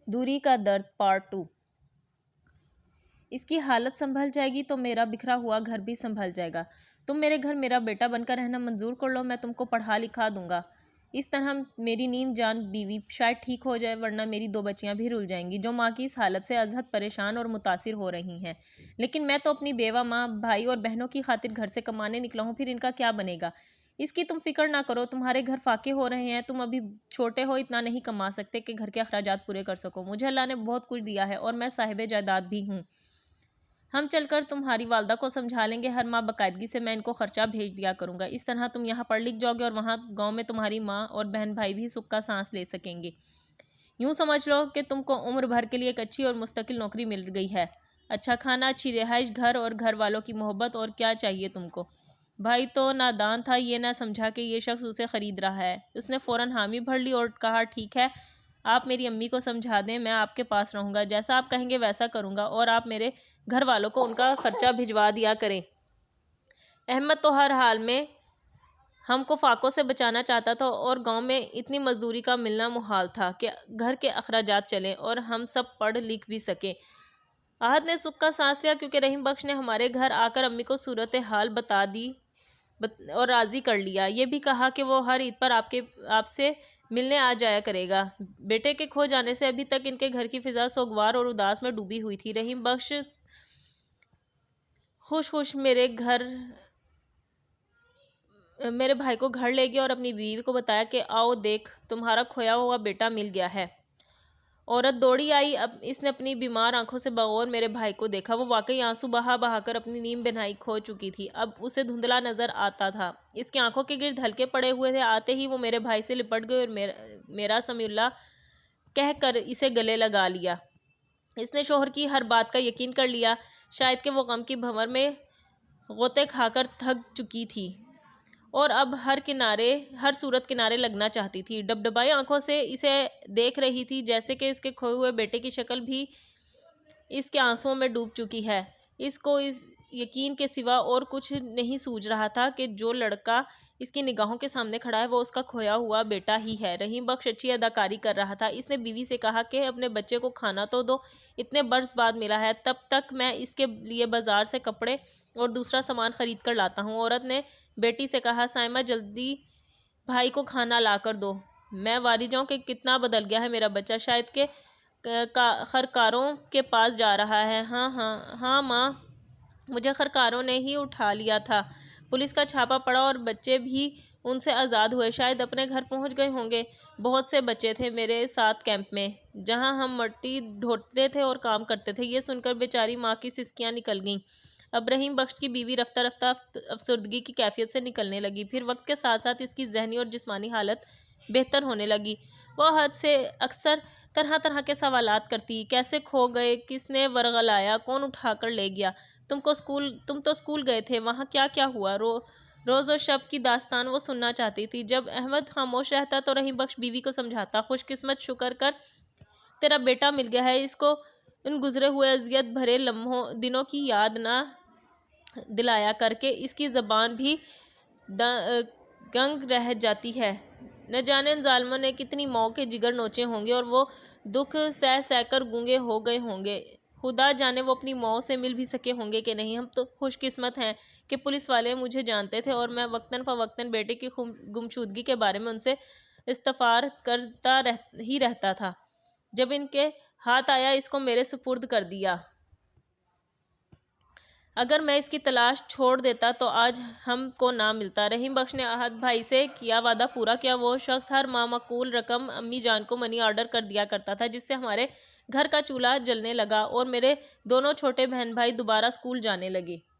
دوری کا درد پارٹ 2۔ اس کی حالت سنبھل جائے گی تو میرا بکھرا ہوا گھر بھی سنبھل جائے گا۔ تم میرے گھر میرا بیٹا بن کر رہنا منظور کر لو، میں تم کو پڑھا لکھا دوں گا۔ اس طرح میری نیم جان بیوی شاید ٹھیک ہو جائے، ورنہ میری 2 بچیاں بھی رل جائیں گی جو ماں کی اس حالت سے ازحد پریشان اور متاثر ہو رہی ہیں۔ لیکن میں تو اپنی بیوہ ماں، بھائی اور بہنوں کی خاطر گھر سے کمانے نکلا ہوں، پھر ان کا کیا بنے گا؟ اس کی تم فکر نہ کرو، تمہارے گھر فاقے ہو رہے ہیں، تم ابھی چھوٹے ہو، اتنا نہیں کما سکتے کہ گھر کے اخراجات پورے کر سکو۔ مجھے اللہ نے بہت کچھ دیا ہے اور میں صاحب جائیداد بھی ہوں۔ ہم چل کر تمہاری والدہ کو سمجھا لیں گے، ہر ماہ باقاعدگی سے میں ان کو خرچہ بھیج دیا کروں گا۔ اس طرح تم یہاں پڑھ لکھ جاؤ گے اور وہاں گاؤں میں تمہاری ماں اور بہن بھائی بھی سکھ کا سانس لے سکیں گے۔ یوں سمجھ لو کہ تم کو عمر بھر کے لیے ایک اچھی اور مستقل نوکری مل گئی ہے، اچھا کھانا، اچھی رہائش، گھر اور گھر والوں کی محبت، اور کیا چاہیے تم کو؟ بھائی تو نادان تھا، یہ نہ سمجھا کہ یہ شخص اسے خرید رہا ہے۔ اس نے فوراً حامی بھر لی اور کہا، ٹھیک ہے، آپ میری امی کو سمجھا دیں، میں آپ کے پاس رہوں گا، جیسا آپ کہیں گے ویسا کروں گا، اور آپ میرے گھر والوں کو ان کا خرچہ بھجوا دیا کریں۔ احمد تو ہر حال میں ہم کو فاقوں سے بچانا چاہتا تھا، اور گاؤں میں اتنی مزدوری کا ملنا محال تھا کہ گھر کے اخراجات چلیں اور ہم سب پڑھ لکھ بھی سکیں۔ احد نے سکھ کا سانس لیا، کیونکہ رحیم بخش نے ہمارے گھر آ کر امی کو صورتحال بتا دی اور راضی کر لیا۔ یہ بھی کہا کہ وہ ہر عید پر آپ سے ملنے آ جایا کرے گا۔ بیٹے کے کھو جانے سے ابھی تک ان کے گھر کی فضا سوگوار اور اداس میں ڈوبی ہوئی تھی۔ رحیم بخش خوش میرے بھائی کو گھر لے گیا اور اپنی بیوی کو بتایا کہ آؤ دیکھ، تمہارا کھویا ہوا بیٹا مل گیا ہے۔ عورت دوڑی آئی، اس نے اپنی بیمار آنکھوں سے بغور میرے بھائی کو دیکھا۔ وہ واقعی آنسو بہا بہا کر اپنی نیم بینائی کھو چکی تھی، اب اسے دھندلا نظر آتا تھا، اس کی آنکھوں کے گرد ہلکے پڑے ہوئے تھے۔ آتے ہی وہ میرے بھائی سے لپٹ گئی اور میرا سمیع اللہ کہہ کر اسے گلے لگا لیا۔ اس نے شوہر کی ہر بات کا یقین کر لیا، شاید کہ وہ غم کی بھنور میں غوطے کھا کر تھک چکی تھی اور اب ہر صورت کنارے لگنا چاہتی تھی۔ ڈبڈبائی آنکھوں سے اسے دیکھ رہی تھی، جیسے کہ اس کے کھوئے ہوئے بیٹے کی شکل بھی اس کے آنسوؤں میں ڈوب چکی ہے۔ اس کو اس یقین کے سوا اور کچھ نہیں سوجھ رہا تھا کہ جو لڑکا اس کی نگاہوں کے سامنے کھڑا ہے وہ اس کا کھویا ہوا بیٹا ہی ہے۔ رحیم بخش اچھی اداکاری کر رہا تھا۔ اس نے بیوی سے کہا کہ اپنے بچے کو کھانا تو دو، اتنے برس بعد ملا ہے، تب تک میں اس کے لیے بازار سے کپڑے اور دوسرا سامان خرید کر لاتا ہوں۔ عورت نے بیٹی سے کہا، سائمہ جلدی بھائی کو کھانا لا کر دو، میں واری جاؤں کہ کتنا بدل گیا ہے میرا بچہ، شاید کہ خرکاروں کے پاس جا رہا ہے۔ ہاں ماں، مجھے خرکاروں نے ہی اٹھا لیا تھا، پولیس کا چھاپا پڑا اور بچے بھی ان سے آزاد ہوئے، شاید اپنے گھر پہنچ گئے ہوں گے۔ بہت سے بچے تھے میرے ساتھ کیمپ میں، جہاں ہم مٹی ڈھوتے تھے اور کام کرتے تھے۔ یہ سن کر بیچاری ماں کی سسکیاں نکل گئیں۔ اب رحیم بخش کی بیوی رفتہ رفتہ افسردگی کی کیفیت سے نکلنے لگی، پھر وقت کے ساتھ ساتھ اس کی ذہنی اور جسمانی حالت بہتر ہونے لگی۔ وہ حد سے اکثر طرح طرح کے سوالات کرتی، کیسے کھو گئے، کس نے ورغلایا، کون اٹھا کر لے گیا، تم تو اسکول گئے تھے، وہاں کیا کیا ہوا؟ روز و شب کی داستان وہ سننا چاہتی تھی۔ جب احمد خاموش رہتا تو رحیم بخش بیوی کو سمجھاتا، خوش قسمت، شکر کر، تیرا بیٹا مل گیا ہے، اس کو ان گزرے ہوئے اذیت بھرے دنوں کی یاد نہ دلایا کر کے اس کی زبان بھی گنگ رہ جاتی ہے۔ نہ جانے ان ظالموں نے کتنی ماؤں کے جگر نوچے ہوں گے اور وہ دکھ سہ سہ کر گونگے ہو گئے ہوں گے، خدا جانے وہ اپنی ماؤں سے مل بھی سکے ہوں گے کہ نہیں۔ ہم تو خوش قسمت ہیں کہ پولیس والے مجھے جانتے تھے اور میں وقتاً فوقتاً بیٹے کی گمشدگی کے بارے میں ان سے استفسار کرتا ہی رہتا تھا۔ جب ان کے ہاتھ آیا، اس کو میرے سپرد کر دیا۔ اگر میں اس کی تلاش چھوڑ دیتا تو آج ہم کو نہ ملتا۔ رحیم بخش نے احد بھائی سے کیا وعدہ پورا کیا۔ وہ شخص ہر ماہ معقول رقم امی جان کو منی آرڈر کر دیا کرتا تھا، جس سے ہمارے گھر کا چولہا جلنے لگا اور میرے دونوں چھوٹے بہن بھائی دوبارہ اسکول جانے لگے۔